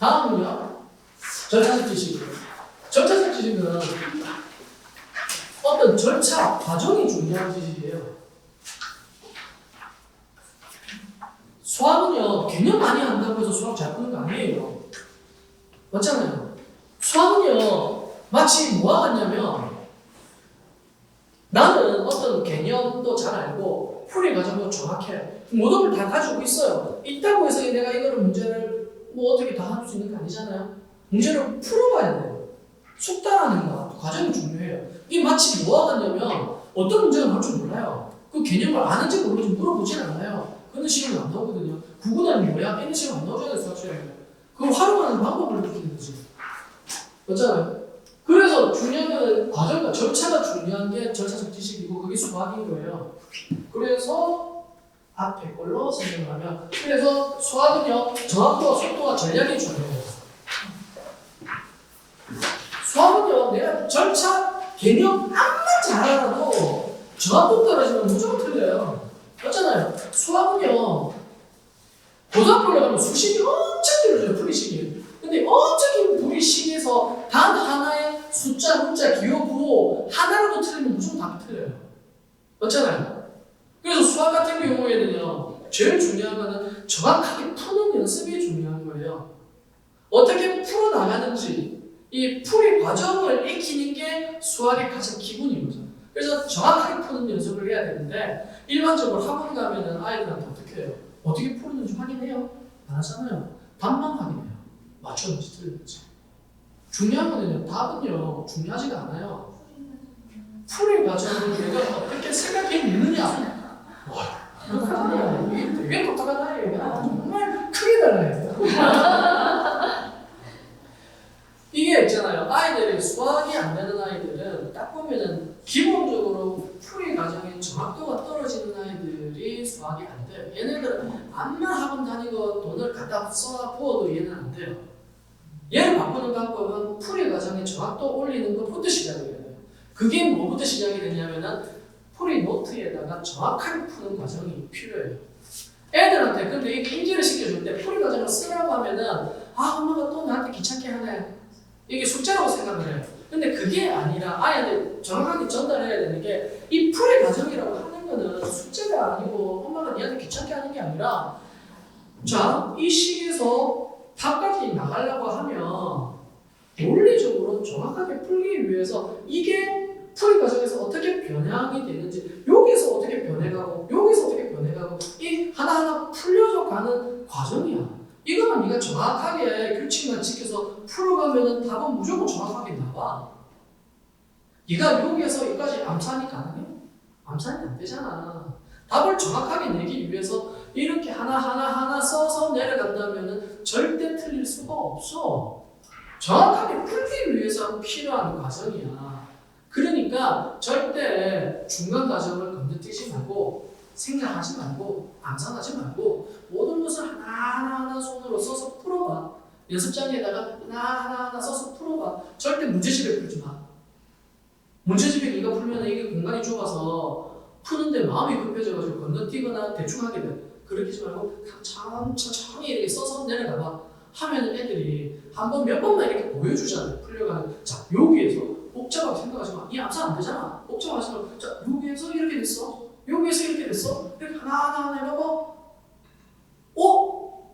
다음은요. 절차적 지식이에요. 절차적 지식은 어떤 절차 과정이 중요한 지식이에요. 수학은요, 개념 많이 한다고 해서 수학 잘 푸는 거 아니에요. 맞잖아요. 수학은요, 마치 뭐가 같냐면, 나는 어떤 개념도 잘 알고, 풀이 과정도 정확해. 모든 걸 다 가지고 있어요. 있다고 해서 내가 이거를 문제를 뭐 어떻게 다 할 수 있는 거 아니잖아요. 문제를 풀어봐야 돼요. 숙달하는 거, 과정이 중요해요. 이게 마치 뭐가 같냐면, 어떤 문제가 나올 줄 몰라요. 그 개념을 아는지 모르는지 물어보진 않아요. 그런 시간이 안 나오거든요. 구분하는 뭐야? 이런 시간 안 나오잖아요, 수학시간에. 그걸 활용하는 방법을 느끼는 거지. 맞잖아요. 그래서 중요한 건 과정과 절차가 중요한 게 절차적 지식이고 그게 수학인 거예요. 그래서 앞에 걸로 설명을 하면 그래서 수학은요, 정확도와 속도와 전략이 중요해요. 수학은요, 내가 절차, 개념 암만 잘 알아도 정확도 떨어지면 무조건 틀려요. 맞잖아요. 수학은요, 고등학교 올라가면 수식이 엄청 길어져요, 풀이식이. 근데 엄청 긴 풀이식에서 단 하나의 숫자, 문자, 기호, 구호 하나라도 틀리면 무조건 다 틀려요. 맞잖아요. 그래서 수학 같은 경우에는요, 제일 중요한 거는 정확하게 푸는 연습이 중요한 거예요. 어떻게 풀어나가는지, 이 풀이 과정을 익히는 게 수학의 가장 기본인 거죠. 그래서 정확하게 푸는 연습을 해야 되는데, 일반적으로 학원 가면은 아이들한테 어떻게 해요? 어떻게 푸는지 확인해요? 안 하잖아요. 답만 확인해요. 맞췄는지 틀렸는지. 중요한 거는요, 답은요, 중요하지가 않아요. 풀이 과정을 내가 어떻게 생각해내느냐. 와, 이게 되게 똑똑한 아이예요. 정말 크게 달라요. 이게 있잖아요. 아이들이 수학이 안 되는 아이들은 딱 보면은 기본적으로 풀이 과정의 정확도가 떨어지는 아이들이 수학이 안 돼요. 얘네들은 암만 학원 다니고 돈을 갖다 써 부어도 얘는 안 돼요. 얘를 바꾸는 방법은 풀이 과정의 정확도 올리는 것부터 시작을 해요. 그게 뭐부터 시작이 되냐면은 풀이 노트에다가 정확하게 푸는 과정이 필요해요. 애들한테 근데 이게 인지를 시켜줄 때 풀이 과정을 쓰라고 하면은 아 엄마가 또 나한테 귀찮게 하네. 이게 숙제라고 생각을 해요. 근데 그게 아니라 아이한테 정확하게 전달해야 되는 게 이 풀이 과정이라고 하는 거는 숙제가 아니고 엄마가 니한테 귀찮게 하는 게 아니라 자, 이 시기에서 답까지 나가려고 하면 논리적으로 정확하게 풀기 위해서 이게 풀이 과정에서 어떻게 변형이 되는지 여기서 어떻게 변해가고 여기서 어떻게 변해가고 이 하나하나 풀려져 가는 과정이야. 이거만 네가 정확하게 규칙만 지켜서 풀어가면은 답은 무조건 정확하게 나와. 네가 여기에서 여기까지 암산이 가능해? 암산이 안 되잖아. 답을 정확하게 내기 위해서 이렇게 하나 써서 내려간다면은 절대 틀릴 수가 없어. 정확하게 풀기 위해서 필요한 과정이야. 그러니까 절대 중간 과정을 건너뛰지 말고 생략하지 말고 암산하지 말고 모든 것을 하나하나 손으로 써서 풀어봐. 연습장에다가 하나하나 써서 풀어봐. 절대 문제집에 풀지 마. 문제집에 네가 풀면 이게 공간이 좁아서 푸는데 마음이 급해져가지고 건너뛰거나 대충 하게 돼. 그렇게 하지 말고 천천히 이렇게 써서 내려가봐. 하면 애들이 몇 번만 이렇게 보여주잖아요. 풀려가는. 자, 여기에서 복잡하게 생각하지 마. 이 암산 안 되잖아. 복잡하지 말고. 자, 여기에서 이렇게 됐어. 여기에서 이렇게 됐어. 이렇게 하나하나 해보고,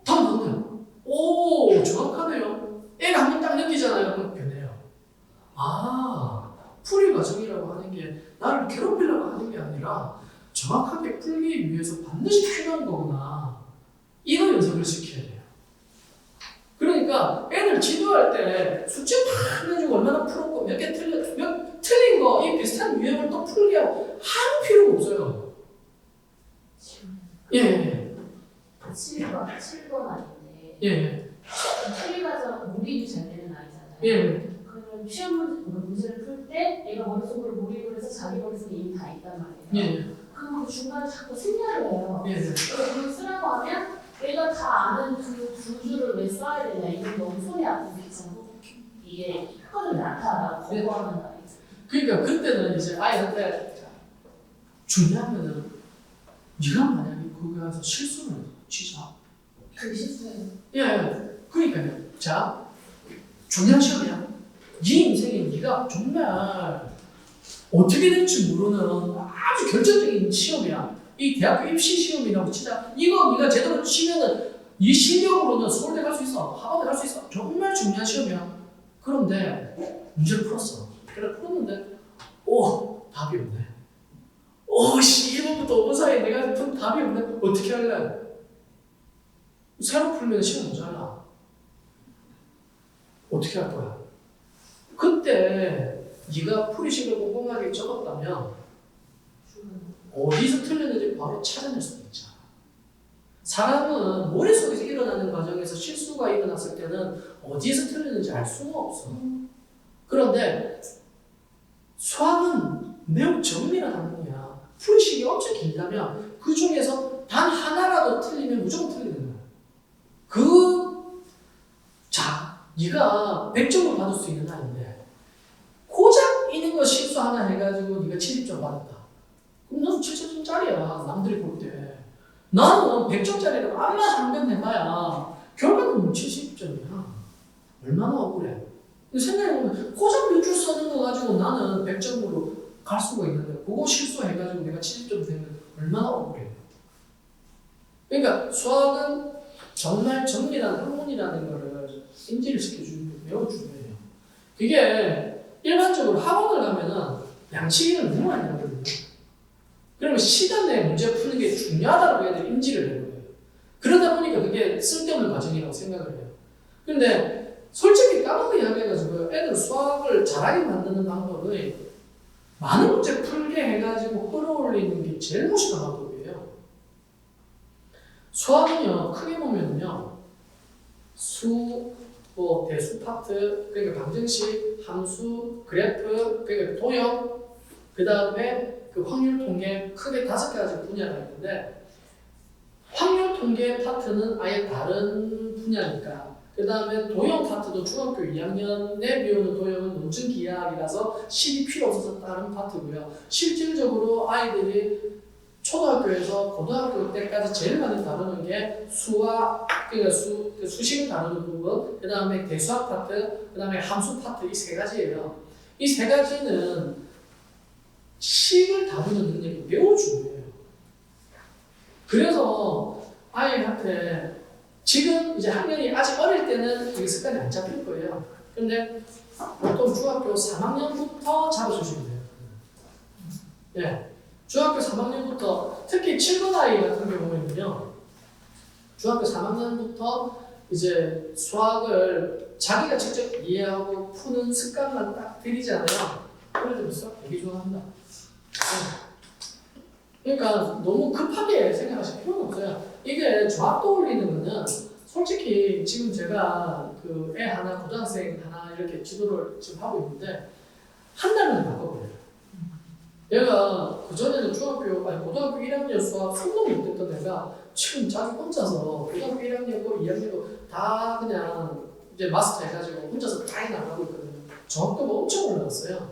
답 나오네요. 오, 정확하네요. 애가 한 번 딱 느끼잖아요. 그럼 변해요. 아, 풀이 과정이라고 하는 게 나를 괴롭히려고 하는 게 아니라 정확하게 풀기 위해서 반드시 필요한 거구나. 이거 연습을 시켜야 돼요. 그러니까 애들 지도할 때 숙제 다 해가지고 얼마나 풀었고 몇 개 틀린 거 이 비슷한 유형을 또 풀게 하고 할 필요가 없어요. 예. 7번 아닌데. 예. 틀리가서 몰입이 잘 되는 아이잖아요. 예. 그러면 시험 문제를 풀 때 얘가 머릿속으로 몰입을 해서 자기 머릿속에 이미 다 있단 말이에요. 예. 그럼 그 중간에 자꾸 생략을 해요. 예. 그래서 그걸 쓰라고 하면 내가 다 아는 그 두 줄을 왜 써야 되냐 이건 너무 손이 아프고 귀찮고 이게 효과를 나타나고 거부하는 아이죠. 그러니까 그때는 이제 아이한테 중요한 거는 네가 만약에 거기 가서 실수를 치자. 그게 실수예요. 예. 그러니까요. 자, 중요한 시험이야. 네 인생에 네가 정말 어떻게 될지 모르는 아주 결정적인 시험이야. 이 대학교 입시 시험이라고 치자. 이거 네가 제대로 치면은 이 실력으로는 서울대 갈 수 있어. 하버드 갈 수 있어. 정말 중요한 시험이야. 그런데 문제를 풀었어. 그래 풀었는데 답이 없네. 1번부터 5번 사이에 내가 푼 답이 없네. 어떻게 할래? 새로 풀면 시간 모자라. 어떻게 할 거야? 그때 네가 풀이식을 꼼꼼하게 적었다면 어디서 틀렸는지 바로 찾아낼 수도 있잖아. 사람은 머릿속에서 일어나는 과정에서 실수가 일어났을 때는 어디에서 틀렸는지 알 수가 없어. 그런데 수학은 매우 정밀한 학문이야. 풀이식이 엄청 길다면 그 중에서 단 하나라도 틀리면 무조건 틀리는 거야. 네가 100점을 받을 수 있는 아이인데 고작 있는 거 실수 하나 해가지고 네가 70점 받았다. 그럼 넌 70점짜리야. 남들이 볼 때. 나는 100점짜리라고 암만 상변 해봐야 결과는 70점이야. 얼마나 억울해. 생각해보면 고작 몇 줄 써는 거 가지고 나는 100점으로 갈 수가 있는데 그거 실수해가지고 내가 70점 되면 얼마나 억울해. 그러니까 수학은 정말 정밀한 학문이라는 거를 인지를 시켜주는 게 매우 중요해요. 그게 일반적으로 학원을 가면은 양치기를 너무 많이 하거든요. 그러면 시간 내에 문제 푸는 게 중요하다고 애들이 인지를 해요. 그러다 보니까 그게 쓸데없는 과정이라고 생각을 해요. 근데 솔직히 까놓고 이야기해가지고 애들 수학을 잘하게 만드는 방법은 많은 문제 풀게 해가지고 끌어올리는 게 제일 무식한 방법이에요. 수학은요, 크게 보면요, 대수 파트, 그러니까 방정식, 함수, 그래프, 그러니까 도형, 그 다음에 그 확률 통계, 크게 5가지 분야가 있는데, 확률 통계 파트는 아예 다른 분야니까, 그 다음에 도형 파트도 중학교 2학년에 배우는 도형은 논증 기하학이라서 식이 필요 없어서 다른 파트고요. 실질적으로 아이들이 초등학교에서 고등학교 때까지 제일 많이 다루는 게 수학, 그러니까 수식을 다루는 부분, 그 다음에 대수학 파트, 그 다음에 함수 파트 이 3가지예요. 이 3가지는 식을 다루는 능력이 매우 중요해요. 그래서 아이한테 지금 이제 학년이 아직 어릴 때는 이게 습관이 안 잡힐 거예요. 근데 보통 중학교 3학년부터 잡아주시면 돼요. 네. 중학교 3학년부터 특히 7번 아이 같은 경우에는요, 중학교 3학년부터 이제 수학을 자기가 직접 이해하고 푸는 습관만 딱 들이잖아요. 그래도 수학 되게 좋아한다. 그러니까 너무 급하게 생각하실 필요는 없어요. 이게 저학 떠올리는 거는 솔직히 지금 제가 그 애 하나, 고등학생 하나 이렇게 지도를 지금 하고 있는데 한 달만 바꿔버려요. 얘가 그전에는 고등학교 1학년 수학 성공이 못했던 애가 지금 자기 혼자서 고등학교 1학년고 2학년고 다 그냥 이제 마스터 해가지고 혼자서 다 해나가고 있거든요. 저학도가 엄청 올라갔어요.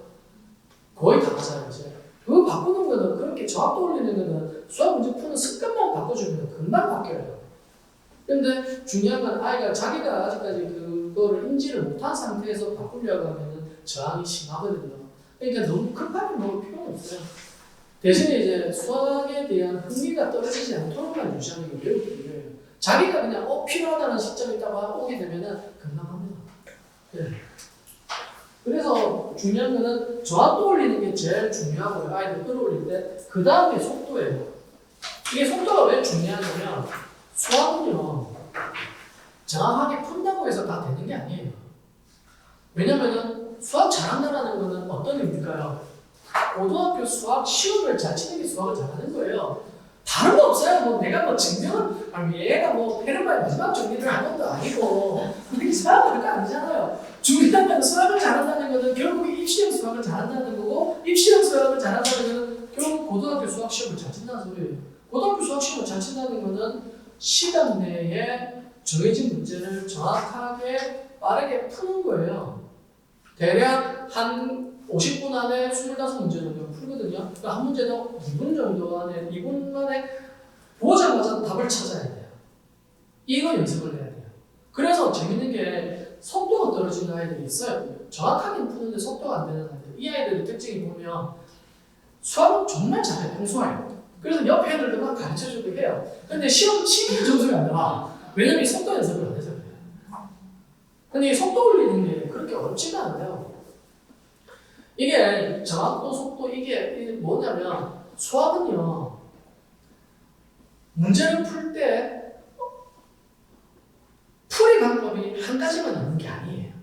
거의 다 맞아요, 이제. 그거 바꾸는 거는 그렇게 저학도 올리는 거는 수학 문제 푸는 습관만 바꿔주면 금방 바뀌어요. 근데 중요한 건 아이가 자기가 아직까지 그거를 인지를 못한 상태에서 바꾸려고 하면 저항이 심하거든요. 그러니까 너무 급하게 먹을 필요는 없어요. 대신에 이제 수학에 대한 흥미가 떨어지지 않도록만 유지하는 게 매우 중요해요. 자기가 그냥 필요하다는 시점이 딱 오게 되면은 금방 합니다. 네. 그래서 중요한 거는 저항 떠올리는 게 제일 중요하고요. 아이들 끌어올릴 때. 그 다음에 속도예요. 이게 속도가 왜 중요하냐면 수학은요, 정확하게 푼다고 해서 다 되는 게 아니에요. 왜냐면은 수학 잘한다는 거는 어떤 의미일까요? 고등학교 수학 시험을 잘 치는 게 수학을 잘하는 거예요. 다른 거 없어요. 뭐 내가 뭐 증명은, 얘가 뭐 페르마의 마지막 정리를 한 것도 아니고, 우리 수학을 할 거 아니잖아요. 중요한 건 수학을 잘한다는 거는 결국 입시형 수학을 잘한다는 거고, 입시형 수학을 잘한다는 거는 결국 고등학교 수학 시험을 잘 친다는 소리예요. 고등학교 수학 시험을 잘 친다는 거는 시간 내에 정해진 문제를 정확하게 빠르게 푸는 거예요. 대략 한 50분 안에 25문제 정도 풀거든요. 그러니까 한 문제도 2분 정도 안에, 2분 만에 보자마자 답을 찾아야 돼요. 이거 연습을 해야 돼요. 그래서 재밌는 게 떨어지는 아이들이 있어요. 정확하게 푸는데 속도가 안 되는 아이들. 이 아이들의 특징이 보면 수학은 정말 잘해요. 평소에. 그래서 옆에 애들도 막 가르쳐주고 해요. 근데 시험 치면 점수가 안 나와. 왜냐면 이 속도 연습을 안 해서 그래요. 근데 이 속도 올리는 게 그렇게 어렵지가 않아요. 이게 정확도, 속도, 이게 뭐냐면 수학은요. 문제를 풀 때 풀이 방법이 한 가지만 있는 게 아니에요.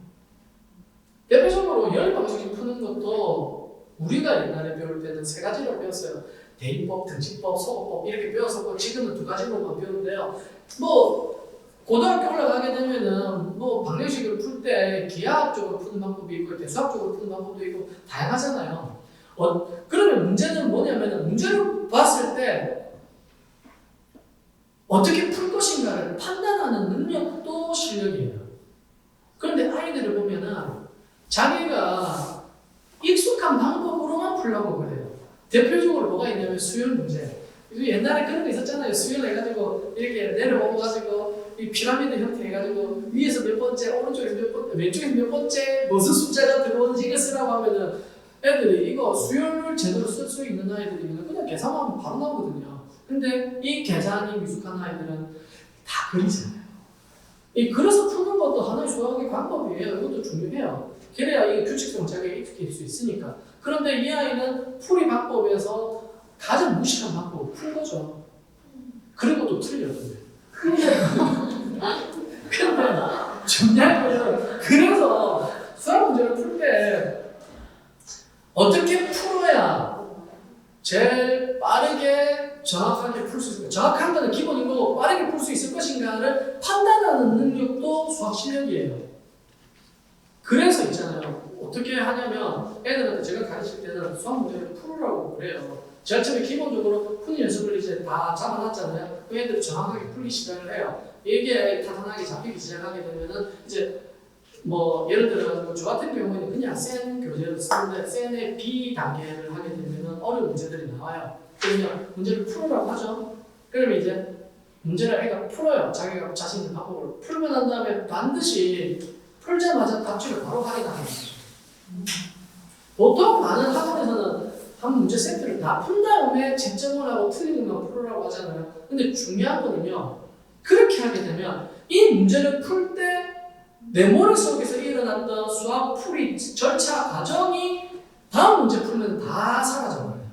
대표적으로 열 방식 푸는 것도 우리가 옛날에 배울 때는 세 가지로 배웠어요. 대입법, 등식법, 소거법 이렇게 배웠었고 지금은 두 가지로만 배우는데요. 뭐 고등학교 올라가게 되면은 뭐 방정식을 풀 때 기하학적으로 푸는 방법이 있고 대수학적으로 푸는 방법도 있고 다양하잖아요. 그러면 문제는 뭐냐면은 문제를 봤을 때 어떻게 풀 것인가를 판단하는 능력도 실력이에요. 그런데 아이들을 보면은 자기가 익숙한 방법으로만 풀려고 그래요. 대표적으로 뭐가 있냐면 수열 문제. 옛날에 그런 거 있었잖아요. 수열 해가지고 이렇게 내려오가지고 이 피라미드 형태 해가지고 위에서 몇 번째, 오른쪽에서 몇 번째, 왼쪽에서 몇 번째 무슨 숫자가 들어오는지 이거 쓰라고 하면은 애들이 이거 수열을 제대로 쓸 수 있는 아이들이면 그냥 계산하면 바로 나오거든요. 근데 이 계산이 미숙한 아이들은 다 그리잖아요. 이 그려서 푸는 것도 하나의 수학의 방법이에요. 이것도 중요해요. 그래야 이 규칙성 자기가 익힐 수 있으니까. 그런데 이 아이는 풀이 방법에서 가장 무식한 방법을 푼 거죠. 그리고 또 틀렸어요. 근데 중요한 거는 그래서 수학 문제를 풀 때 어떻게 풀어야 제일 빠르게 정확하게 풀 수 있을까? 정확한 거는 기본이고 빠르게 풀 수 있을 것인가를 판단하는 능력도 수학 실력이에요. 그래서 있잖아요. 어떻게 하냐면 애들한테 제가 가르칠 때는 수학 문제를 풀으라고 그래요. 제가 처음에 기본적으로 푸는 연습을 이제 다 잡아놨잖아요. 그 애들이 정확하게 풀기 시작을 해요. 이게 타산하게 잡히기 시작하게 되면은 이제 뭐 예를 들어 저 같은 경우에는 그냥 센 교재를 쓰는데 센의 B 단계를 하게 되면 어려운 문제들이 나와요. 그러면 문제를 풀으라고 하죠. 그러면 이제 문제를 애가 풀어요. 자기가 자신 있는 방법으로 풀고 난 다음에 반드시 풀자마자 답지를 바로 확인하는 거죠. 보통 많은 학원에서는 한 문제 세트를 다 푼 다음에 채점을 하고 틀리는 거 풀으라고 하잖아요. 근데 중요한 거는요. 그렇게 하게 되면 이 문제를 풀 때 내 머릿속에서 일어났던 수학 풀이 절차 과정이 다음 문제 풀면 다 사라져버려요.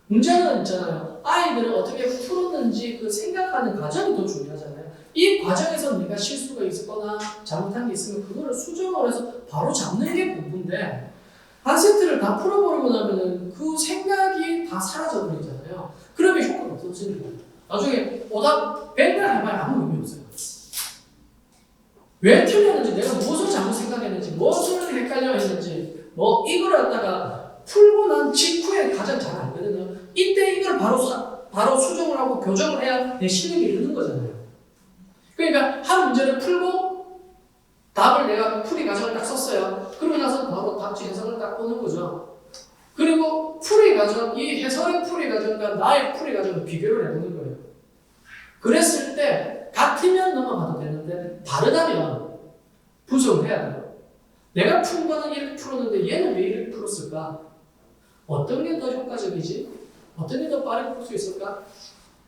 문제는 있잖아요. 아이들은 어떻게 풀었는지 그 생각하는 과정이 더 중요하잖아요. 이 과정에서 내가 실수가 있거나 잘못한 게 있으면 그거를 수정을 해서 바로 잡는 게 공부인데 한 세트를 다 풀어버리고 나면은 그 생각이 다 사라져버리잖아요. 그러면 효과가 없어지는 거예요. 나중에 오답 100을 해봐야 아무 의미 없어요. 왜 틀렸는지, 내가 무엇을 잘못 생각했는지, 무엇을 헷갈려 했는지, 뭐 이걸 갖다가 풀고 난 직후에 가장 잘 알거든요. 이때 이걸 바로 수정을 하고 교정을 해야 내 실력이 느는 거잖아요. 그러니까 한 문제를 풀고 답을 내가 풀이 과정을 딱 썼어요. 그러고 나서 바로 답지 해석을 딱 보는 거죠. 그리고 풀이 과정, 이 해설의 풀이 과정과 나의 풀이 과정을 비교를 해보는 거예요. 그랬을 때 같으면 넘어가도 되는데 다르다면 분석을 해야 돼요. 내가 푼 거는 이렇게 풀었는데 얘는 왜 이렇게 풀었을까? 어떤 게 더 효과적이지? 어떤 게 더 빠르게 풀 수 있을까?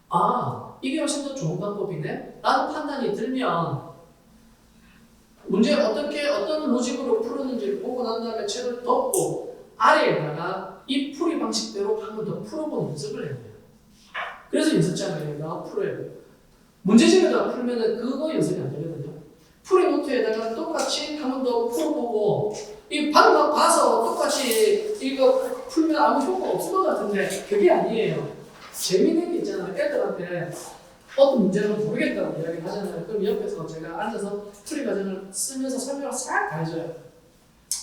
아, 이게 훨씬 더 좋은 방법이네? 라는 판단이 들면 문제 어떤 로직으로 풀었는지를 보고 난 다음에 책을 덮고 아래에다가 이 풀이 방식대로 한 번 더 풀어보는 연습을 해야 돼요. 그래서 연습장에다가 풀어야 돼요. 문제집에다가 풀면은 그거 연습이 안 되거든요. 풀이 노트에다가 똑같이 한 번 더 풀어보고 이 방금 봐서 똑같이 이거 풀면 아무 효과 없을 것 같은데 그게 아니에요. 재미있는 게 있잖아요. 애들한테 어떤 문제는 모르겠다고 이야기를 하잖아요. 그럼 옆에서 제가 앉아서 풀이 과정을 쓰면서 설명을 싹 다 해줘요.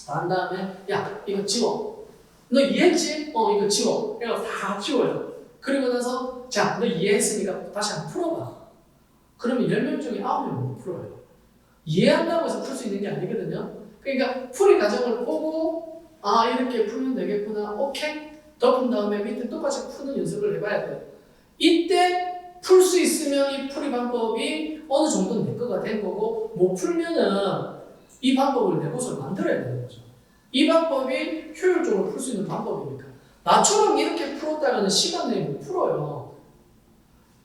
다 한 다음에 야 이거 지워. 너 이해했지? 이거 지워. 이거 다 지워요. 그리고 나서 자 너 이해했으니까 다시 한번 풀어봐. 그러면 10명 중에 9명은 못 풀어요. 이해한다고 해서 풀 수 있는 게 아니거든요. 그러니까 풀이 과정을 보고 아 이렇게 풀면 되겠구나. 오케이. 덮은 다음에 밑에 똑같이 푸는 연습을 해봐야 돼요. 이때 풀 수 있으면 이 풀이 방법이 어느 정도는 내 거가 된 거고 못 풀면은 이 방법을 내 것으로 만들어야 되는 거죠. 이 방법이 효율적으로 풀 수 있는 방법이니까. 나처럼 이렇게 풀었다가는 시간 내에 못 풀어요.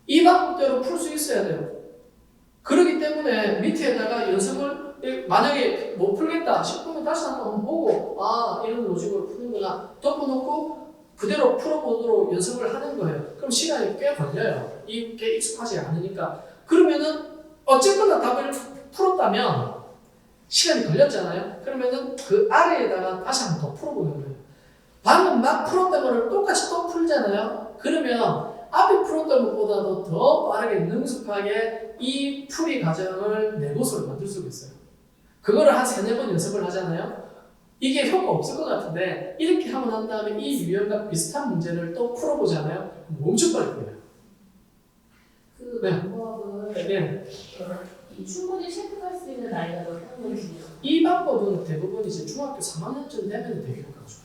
이 방법대로 풀 수 있어야 돼요. 그렇기 때문에 밑에다가 연습을 만약에 못 풀겠다 싶으면 다시 한번 보고 이런 로직으로 푸는구나 덮어놓고 그대로 풀어보도록 연습을 하는 거예요. 그럼 시간이 꽤 걸려요. 이게 익숙하지 않으니까. 그러면은 어쨌거나 답을 풀었다면 시간이 걸렸잖아요. 그러면은 그 아래에다가 다시 한번 더 풀어보는 거예요. 방금 막 풀었던 거를 똑같이 또 풀잖아요. 그러면 앞에 풀었던 것보다도 더 빠르게 능숙하게 이 풀이 과정을 내 것으로 만들 수가 있어요. 그거를 한 3-4번 연습을 하잖아요. 이게 효과 없을 것 같은데 이렇게 하고 난 다음에 이 유형과 비슷한 문제를 또 풀어보잖아요. 엄청 빨리 풀려요. 그 네. 방법을 네. 충분히 체크할 수 있는 나이가 몇 살이에요? 이 방법은 대부분 이제 중학교 3학년쯤 되면 되게 효과가 좋아요.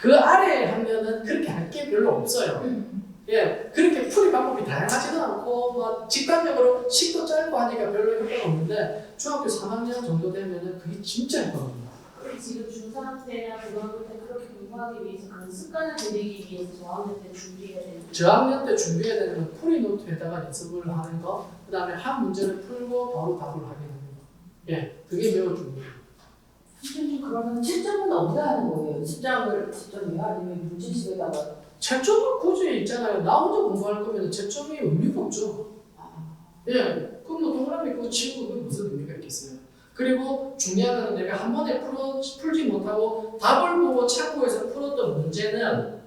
그 아래에 하면은 그렇게 할 게 별로 없어요. 예, 그렇게 풀이 방법이 다양하지도 않고 뭐 직관적으로 식도 짧고 하니까 별로 효과가 없는데 중학교 3학년 정도 되면은 그게 진짜 효과입니다. 지금 중3 때나 고등학교 때 그렇게 공부하기 위해서 그런 습관을 들이기 위해서 저학년 때 준비해야 되는 저학년 때 준비해야 되는 건 풀이 노트에다가 연습을 하는 거, 그 다음에 한 문제를 풀고 바로 답을 하게 되는 거. 예, 그게 매우 중요해요. 선생님 그러면 채점은 어디다 하는 거예요? 채점이요? 아니면 문제집에다가? 채점은 굳이 있잖아요. 나 혼자 공부할 거면 채점이 의미가 없죠. 예, 그럼 뭐 동그라미 그거 치고 그게 무슨 의미가 있겠어요. 그리고 중요한 건 내가 한 번에 풀지 못하고 답을 보고 참고해서 풀었던 문제는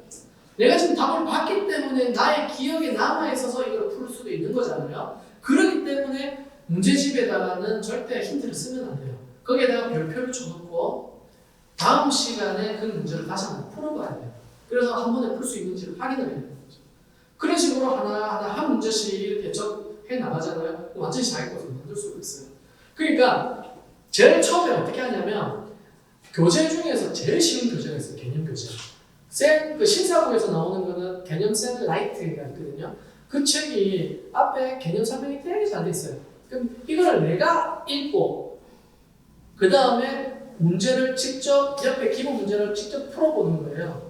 내가 지금 답을 봤기 때문에 나의 기억에 남아있어서 이걸 풀 수도 있는 거잖아요. 그렇기 때문에 문제집에다가는 절대 힌트를 쓰면 안 돼요. 거기에다가 별표를 쳐놓고 다음 시간에 그 문제를 다시 한번 풀어봐야 돼요. 그래서 한 번에 풀 수 있는지를 확인을 해야 되는 거죠. 그런 식으로 하나하나 한 문제씩 이렇게 해 나가잖아요. 완전히 자기 것을 만들 수가 있어요. 그러니까 제일 처음에 어떻게 하냐면 교재 중에서 제일 쉬운 교재가 있어요. 개념 교재. 그 신사고에서 나오는 거는 개념 쌤 라이트가 있거든요. 그 책이 앞에 개념 설명이 되게 잘 돼 있어요. 그럼 이걸 내가 읽고 그 다음에 문제를 직접 옆에 기본 문제를 직접 풀어보는 거예요.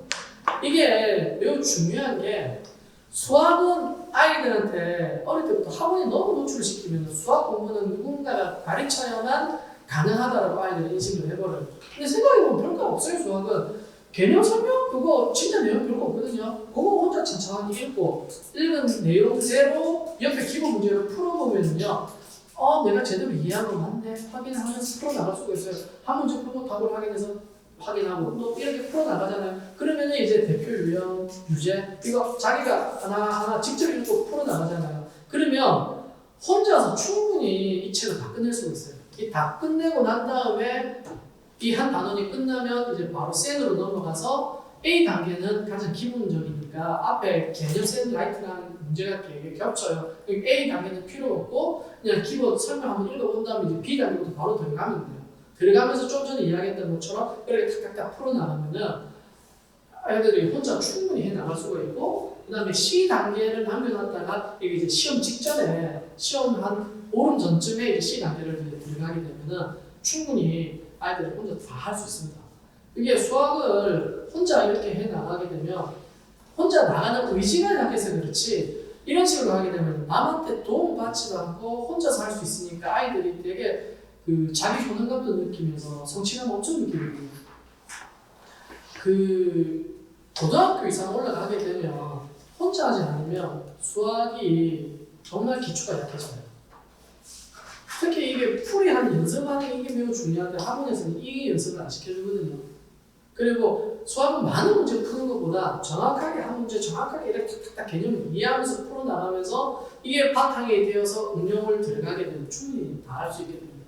이게 매우 중요한 게 수학은 아이들한테 어릴 때부터 학원에 너무 노출을 시키면 수학 공부는 누군가가 가르쳐야만 가능하다라고 아이들이 인식을 해버려요. 근데 생각해보면 별거 없어요. 수학은 개념 설명 그거 진짜 내용 별거 없거든요. 그거 혼자 천천히 읽고 읽은 내용대로 옆에 기본 문제를 풀어보면요, 내가 제대로 이해한 거 맞네 확인하면서 풀어나갈 수가 있어요. 한 문제 풀고 답을 확인하고 또 이렇게 풀어나가잖아요. 그러면 이제 대표 유형, 유제 이거 자기가 하나하나 직접 읽고 풀어나가잖아요. 그러면 혼자서 충분히 이 책을 다 끝낼 수가 있어요. 이 다 끝내고 난 다음에 이 한 단원이 끝나면 이제 바로 센으로 넘어가서 A 단계는 가장 기본적이니까 앞에 개념 센 라이트라는 문제가 되게 겹쳐요. A 단계는 필요 없고 그냥 기본 설명 한번 읽어본 다음에 이제 B 단계부터 바로 들어가면 돼요. 들어가면서 좀 전에 이야기했던 것처럼 이렇게 탁탁탁 풀어나가면은 애들이 혼자 충분히 해나갈 수가 있고, 그 다음에 C 단계를 남겨놨다가 이게 이제 시험 직전에 시험 한 보름 전쯤에 이제 C 단계를 이제 들어가게 되면은 충분히 아이들이 혼자 다 할 수 있습니다. 이게 수학을 혼자 이렇게 해나가게 되면 혼자 나가는 의지가 약해서 그렇지, 이런 식으로 하게 되면 남한테 도움받지도 않고 혼자서 할 수 있으니까 아이들이 되게 그 자기 효능감도 느끼면서 성취감 엄청 느끼거든요. 그 고등학교 이상 올라가게 되면 혼자 하지 않으면 수학이 정말 기초가 약해져요. 특히 이게 풀이하는 연습하는 게 매우 중요한데 학원에서는 이 연습을 안 시켜주거든요. 그리고 수학은 많은 문제 푸는 것보다 정확하게 한 문제 정확하게 이렇게 탁탁 개념을 이해하면서 풀어나가면서 이게 바탕이 되어서 응용을 들어가게 되면 충분히 다 할 수 있게 됩니다.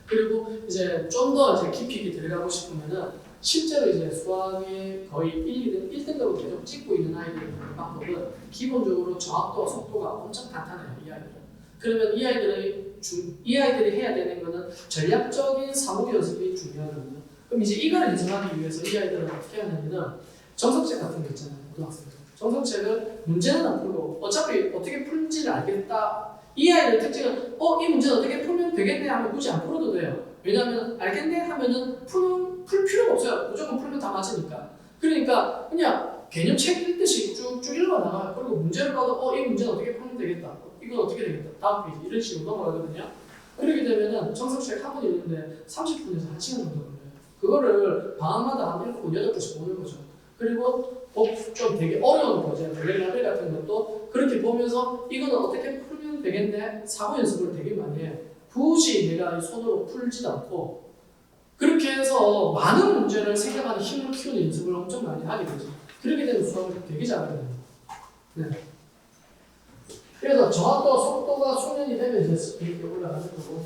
그리고 이제 좀 더 이제 깊이 있게 들어가고 싶으면은 실제로 이제 수학의 거의 1등급을 계속 찍고 있는 아이들의 방법은 기본적으로 정확도와 속도가 엄청 탄탄해요. 이 아이들은. 그러면 이 아이들이 해야 되는 거는 전략적인 사고 연습이 중요하거든요. 그럼 이제 이걸 연습하기 위해서 이 아이들은 어떻게 하냐면은 정석책 같은 거 있잖아요. 고등학생들. 정석책을 문제는 안 풀고 어차피 어떻게 풀지를 알겠다. 이 아이들의 특징은 이 문제는 어떻게 풀면 되겠네 하면 굳이 안 풀어도 돼요. 왜냐하면 알겠네 하면은 풀 필요가 없어요. 무조건 풀면 다 맞으니까. 그러니까 그냥 개념책 읽듯이 쭉쭉 읽어 나가요. 그리고 문제를 봐도 이 문제는 어떻게 풀면 되겠다. 이건 어떻게 되겠다. 다음 페이지 이런 식으로 넘어가거든요. 그렇게 되면은 정석책 한 번 읽는데 30분에서 1시간 정도 걸려요. 그거를 방학마다 한 7, 8개씩 보는 거죠. 그리고 좀 되게 어려운 거죠. 레벨 같은 것도 그렇게 보면서 이거는 어떻게 풀면 되겠네. 사고 연습을 되게 많이 해요. 굳이 내가 손으로 풀지도 않고 그렇게 해서 많은 문제를 생각하는 힘을 키우는 연습을 엄청 많이 하게 되죠. 그렇게 되면 수학을 되게 잘하게 됩니다. 네. 그래서 정확도와 속도가 숙련이 되면 이제 이렇게 올라가는 거고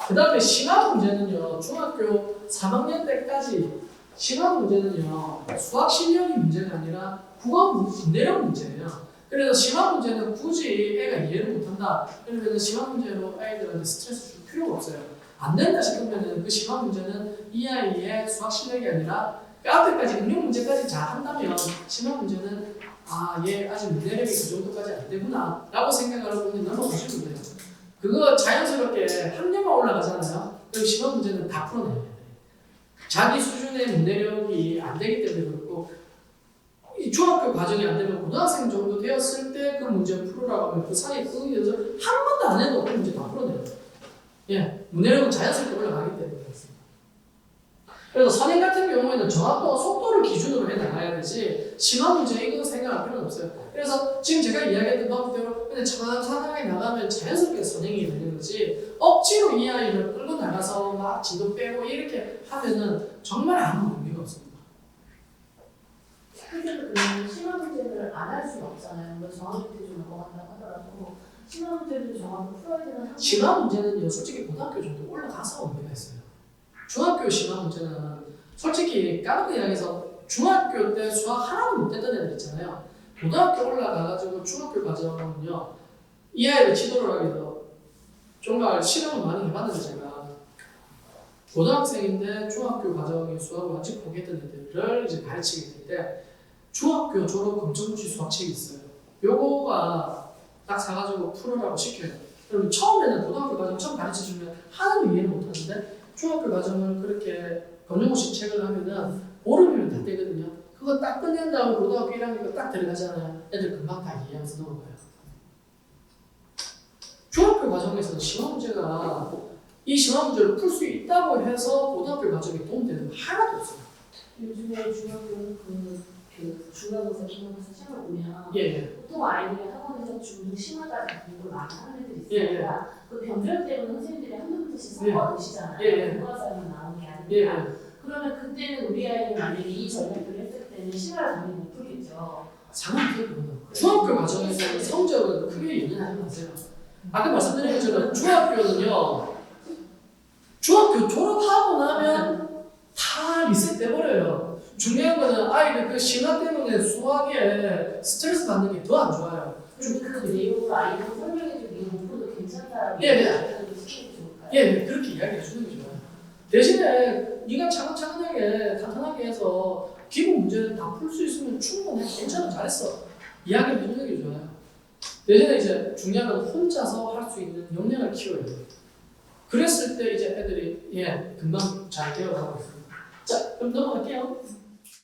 그 다음에 심화 문제는요. 중학교 3학년 때까지 심화 문제는요. 수학 실력이 문제가 아니라 국어 문내력 문제예요. 그래서 심화 문제는 굳이 애가 이해를 못한다. 그러면 심화 문제로 아이들한테 스트레스 줄 필요가 없어요. 안 된다 싶으면 그 심화 문제는 이 아이의 수학 실력이 아니라 그 앞에까지 응용 문제까지 잘 한다면 심화 문제는 얘 아직 문내력이 그 정도까지 안 되구나 라고 생각을 하고 그냥 넘어가시면 돼요. 그거 자연스럽게 학년만 올라가잖아요. 그럼 심화 문제는 다 풀어내요. 자기 수준의 문내력이 안 되기 때문에 그렇고 이 중학교 과정이 안 되면 고등학생 정도 되었을 때 그 문제 풀으라고 하면 그 사이에 끄기 위해서 한 번도 안 해도 그 문제 다 풀어내요. 예, 문내력은 자연스럽게 올라가기 때문에 그렇습니다. 그래서 선행 같은 경우에는 정확도와 속도를 기준으로 해 나가야 되지 심화 문제 이거 생각할 필요는 없어요. 그래서 지금 제가 이야기했던 방법대로 그냥 천천하게 나가면 자연스럽게 선행이 되는 거지 억지로 이 아이를 끌고 나가서 막 진도 빼고 이렇게 하면은 정말 아무 의미가 없습니다. 실제로 그냥 심화 문제를 안 할 수는 없잖아요. 뭐 정확히 좀 넘어간다고 하더라도 심화 문제를 정확히 풀어야 되는 상황. 심화 문제는요 솔직히 고등학교 정도 올라가서 의미가 있어요. 중학교 심화 문제는 솔직히 까놓고 이야기해서 중학교 때 수학 하나도 못했던 애들 있잖아요. 고등학교 올라가가지고 중학교 과정은요 이 아이를 지도를 하기 위해서 정말 실험을 많이 해봤는데 제가 고등학생인데 중학교 과정의 수학을 완전히 포기했던 애들을 이제 가르치게 될 때 중학교 졸업 검정고시 수학책이 있어요. 요거가 딱 사가지고 풀으라고 시켜요. 그럼 처음에는 고등학교 과정 처음 가르쳐주면 하나도 이해를 못하는데 중학교 과정을 그렇게 검정고시 책을 하면은 보름이면 다 되거든요. 그거 딱 끝낸 다음에 고등학교 1학년 딱 들어가잖아요. 애들 금방 다 이해하면서 넘어가요. 중학교 과정에서는 심화 문제가 이 심화 문제를 풀 수 있다고 해서 고등학교 과정에 도움되는 거 하나도 없어요. 요즘에 중학교 중간고사, 기말고사 시험을 보면 예. 보통 아이들이 학원에서 중등 심화까지 공부를 많이 하는 애들이 예. 있으니까 그 변경 때문에 선생님들이 한두 문제씩 예. 섞어 놓으시잖아요. 예. 교과서에 나오는 게 아니라. 예. 그러면 그때는 우리 아이는 만약에 이 전략을 했을 때는 심화를 당연히 못 풀겠죠. 상관없어요. 중학교 과정에서는 성적은 크게 연연하지 마세요. 아까 말씀드린 것처럼 중학교는요 중학교 졸업하고 나면 다 리셋돼버려요. 중요한 거는 아이들 그 심화 때문에 수학에 스트레스 받는 게 더 안 좋아요. 그 내용을 아이한테 설명해주고 이거 못 풀어도 괜찮다라고 예. 시키면 좋을까요? 예, 그렇게 이야기해 주는 게 좋아요. 대신에 네가 차근차근하게 간단하게 해서 기본 문제는 다 풀 수 있으면 충분해. 괜찮아, 잘했어. 이야기를 해주는 게 좋아요. 대신에 이제 중요한 건 혼자서 할 수 있는 역량을 키워야 돼요. 그랬을 때 이제 애들이 금방 잘 되어가고 있습니다. 자, 그럼 넘어갈게요.